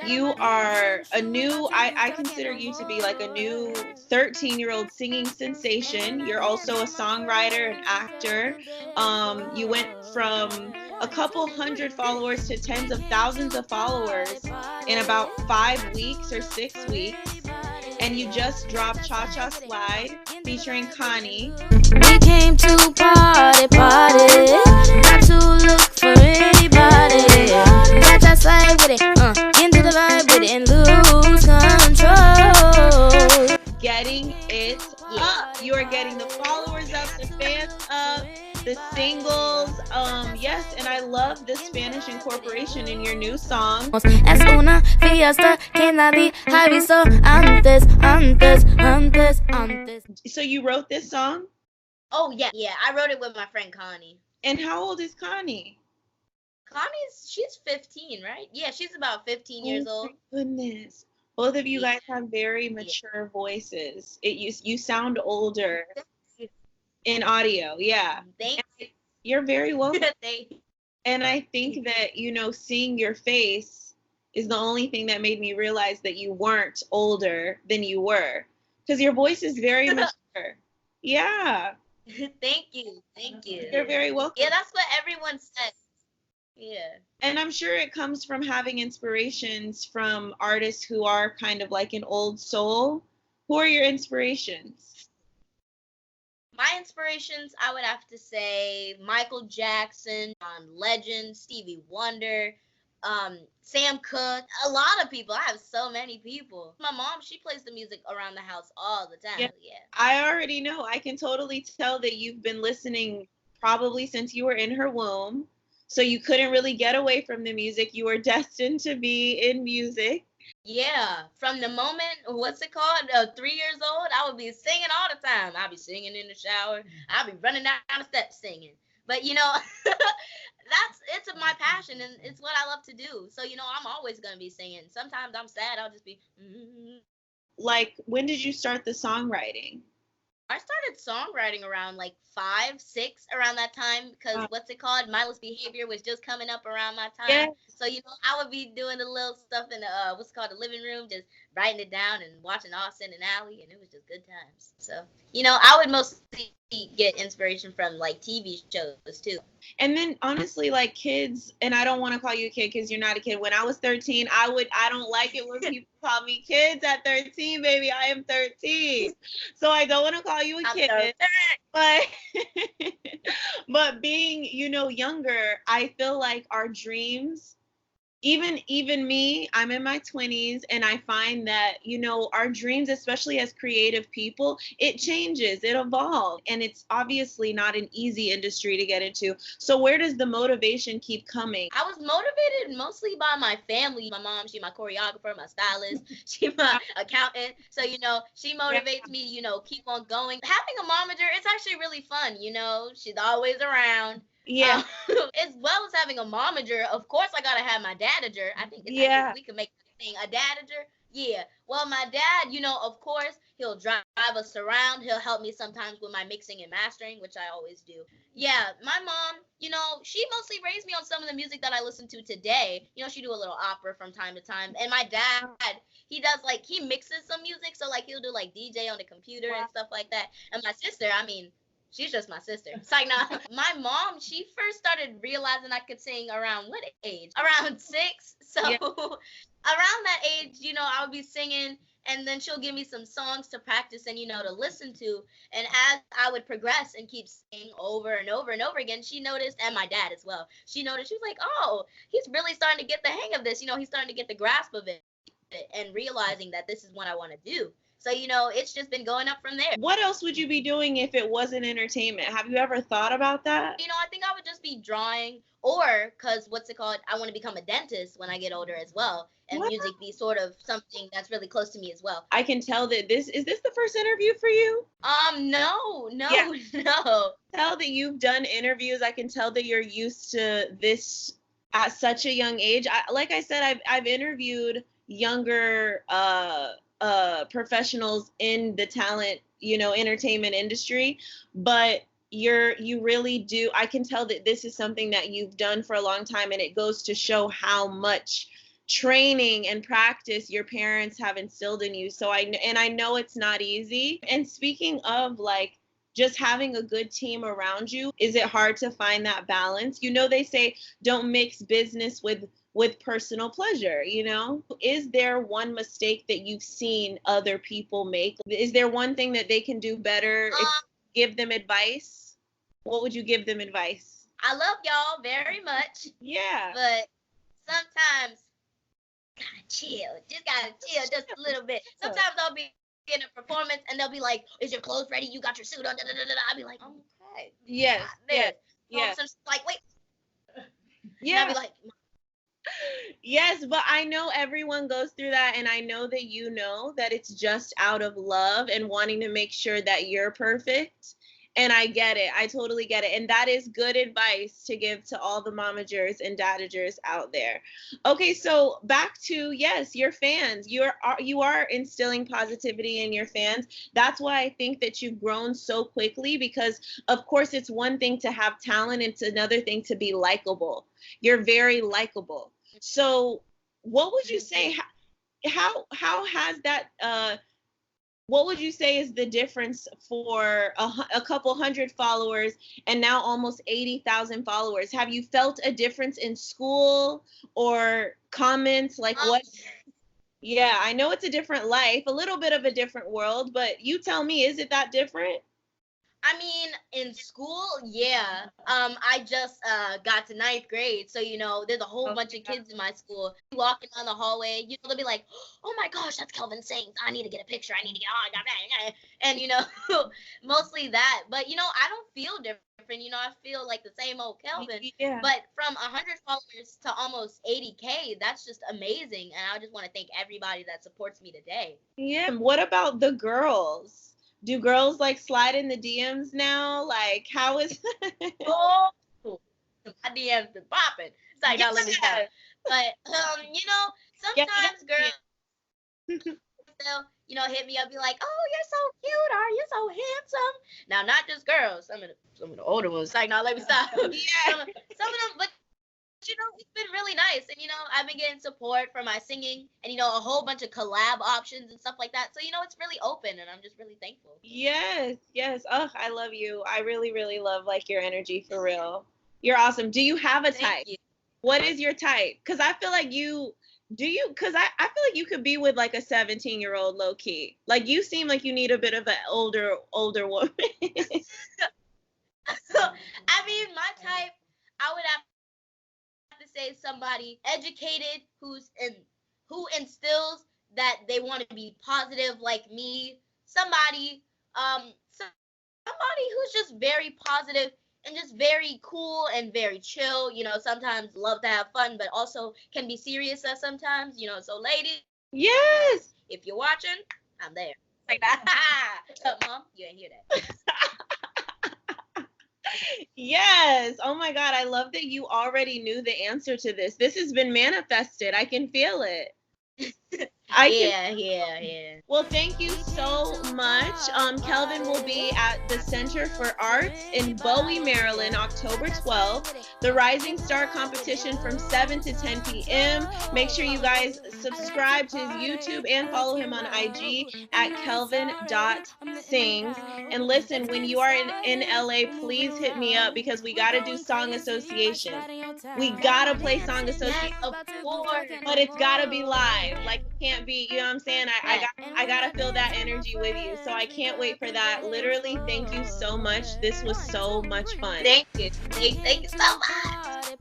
You are a new, I consider you to be like a new 13-year-old singing sensation. You're also a songwriter and actor. You went from a couple hundred followers to tens of thousands of followers in about 5 weeks or 6 weeks. And you just dropped Cha Cha Slide featuring Connie. We came to party, party, not to look for anybody. Cha cha slide with it, into the vibe with it and lose control. Getting it up. You are getting the followers up, the fans up, the singles. Yes, and I love the Spanish incorporation in your new song. Es una fiesta que nadie ha visto antes, antes, antes, antes. So you wrote this song? Oh, yeah. Yeah, I wrote it with my friend Connie. And how old is Connie? She's 15, right? Yeah, she's about 15 years old. My goodness. Both of you guys have very mature voices. You sound older in audio. Yeah. Thank you. You're very welcome. And I think that, seeing your face is the only thing that made me realize that you weren't older than you were. Because your voice is very mature. Yeah. Thank you. Thank you. You're very welcome. Yeah, that's what everyone says. Yeah. And I'm sure it comes from having inspirations from artists who are kind of like an old soul. Who are your inspirations? My inspirations, I would have to say Michael Jackson, Legend, Stevie Wonder, Sam Cooke, a lot of people. I have so many people. My mom, she plays the music around the house all the time. Yeah. I already know. I can totally tell that you've been listening probably since you were in her womb. So you couldn't really get away from the music. You were destined to be in music. Yeah, from the moment, 3 years old, I would be singing all the time. I'd be singing in the shower. I'd be running down the steps singing. But, it's my passion, and it's what I love to do. So, I'm always going to be singing. Sometimes I'm sad. I'll just be. Like, when did you start the songwriting? I started songwriting around 5, 6 around that time because mindless behavior was just coming up around my time. Yeah. So, I would be doing the little stuff in the the living room, just writing it down and watching Austin and Ally, and it was just good times. So, I would mostly get inspiration from TV shows too. And then honestly, kids, and I don't want to call you a kid because you're not a kid. When I was 13, I don't like it when people call me kids at 13, baby. I am 13. So I don't want to call you a kid. But being, younger, I feel like our dreams, even me, I'm in my 20s, and I find that, our dreams, especially as creative people, it changes, it evolves, and it's obviously not an easy industry to get into. So where does the motivation keep coming? I was motivated mostly by my family. My mom, she's my choreographer, my stylist, she's my accountant. So, she motivates me, keep on going. Having a momager, it's actually really fun, she's always around. Yeah. As well as having a momager, of course I gotta have my dadager. I think we can make the thing a dadager. Yeah. Well, my dad, of course, he'll drive us around. He'll help me sometimes with my mixing and mastering, which I always do. Yeah, my mom, she mostly raised me on some of the music that I listen to today. She do a little opera from time to time. And my dad, he does he mixes some music, so he'll do DJ on the computer and stuff like that. And my sister, she's just my sister. It's nah. My mom, she first started realizing I could sing around what age? Around 6. So around that age, I would be singing, and then she'll give me some songs to practice and, to listen to. And as I would progress and keep singing over and over and over again, she noticed, and my dad as well, she noticed, she was like, oh, he's really starting to get the hang of this. He's starting to get the grasp of it and realizing that this is what I want to do. So, it's just been going up from there. What else would you be doing if it wasn't entertainment? Have you ever thought about that? I think I would just be drawing, or because I want to become a dentist when I get older as well. And music be sort of something that's really close to me as well. I can tell that is this the first interview for you? No. Tell that you've done interviews. I can tell that you're used to this at such a young age. Like I said, I've interviewed younger professionals in the talent, entertainment industry, but you really do. I can tell that this is something that you've done for a long time, and it goes to show how much training and practice your parents have instilled in you. So I know it's not easy. And speaking of like just having a good team around you, is it hard to find that balance? You know, they say don't mix business with personal pleasure, you know? Is there one mistake that you've seen other people make? Is there one thing that they can do better? If you give them advice, what would you give them advice? I love y'all very much. Yeah. But sometimes gotta chill. Just gotta chill just a little bit. Sometimes I'll be in a performance and they'll be like, "Is your clothes ready? You got your suit on?" I'll be like, "Okay." Yes. Yes. Yes. So like, wait. Yeah. And I'll be like, yes, but I know everyone goes through that, and I know that you know that it's just out of love and wanting to make sure that you're perfect. And I get it. I totally get it. And that is good advice to give to all the momagers and dadagers out there. Okay, so back to, yes, your fans. You are instilling positivity in your fans. That's why I think that you've grown so quickly, because of course it's one thing to have talent, it's another thing to be likable. You're very likable. So what would you say, how has that what would you say is the difference for a couple hundred followers and now almost 80,000 followers? Have you felt a difference in school or comments? Like what? Yeah, I know it's a different life, a little bit of a different world, but you tell me, is it that different? I mean, in school, yeah. I just got to 9th grade, so you know, there's a whole bunch of kids in my school walking down the hallway. You know, they'll be like, "Oh my gosh, that's KELVIN Sings. I need to get a picture. I need to get. Oh, I got that." And you know, mostly that. But you know, I don't feel different. You know, I feel like the same old KELVIN. Yeah. But from 100 followers to almost 80K, that's just amazing. And I just want to thank everybody that supports me today. Yeah. What about the girls? Do girls like slide in the DMs now? Like, how is? Oh, my DMs been popping. It's like, now let me stop. But you know, sometimes girls they'll, you know, hit me up, be like, "Oh, you're so cute, or you're so handsome." Now, not just girls. Some of the older ones. It's like, now let me stop. Yeah. Some of them, but you know, it's been really nice. And, you know, I've been getting support for my singing and, you know, a whole bunch of collab options and stuff like that. So, you know, it's really open and I'm just really thankful. Yes, yes. Oh, I love you. I really, really love like your energy for real. You're awesome. Do you have a type? You. What is your type? Because I feel like because I feel like you could be with like a 17-year-old low key. Like you seem like you need a bit of an older woman. I mean, my type, I would have to say somebody educated who instills that they want to be positive like me. Somebody who's just very positive and just very cool and very chill. You know, sometimes love to have fun, but also can be serious at sometimes. You know, so ladies, Yes. if you're watching, I'm there. Like, Mom, you ain't hear that. Yes. Oh my God. I love that you already knew the answer to this. This has been manifested. I can feel it. Yeah. Well, thank you so much. KELVIN will be at the Center for Arts in Bowie, Maryland, October 12th. The Rising Star competition from 7 to 10 p.m. Make sure you guys subscribe to his YouTube and follow him on IG at kelvin.sings. And listen, when you are in LA, please hit me up because we got to do Song Association. We got to play Song Association, but it's got to be live. Like, it can't be, you know what I'm saying? I got to feel that energy with you. So I can't wait for that. Literally, thank you so much. This was so much fun. Thank you. Thank you so much.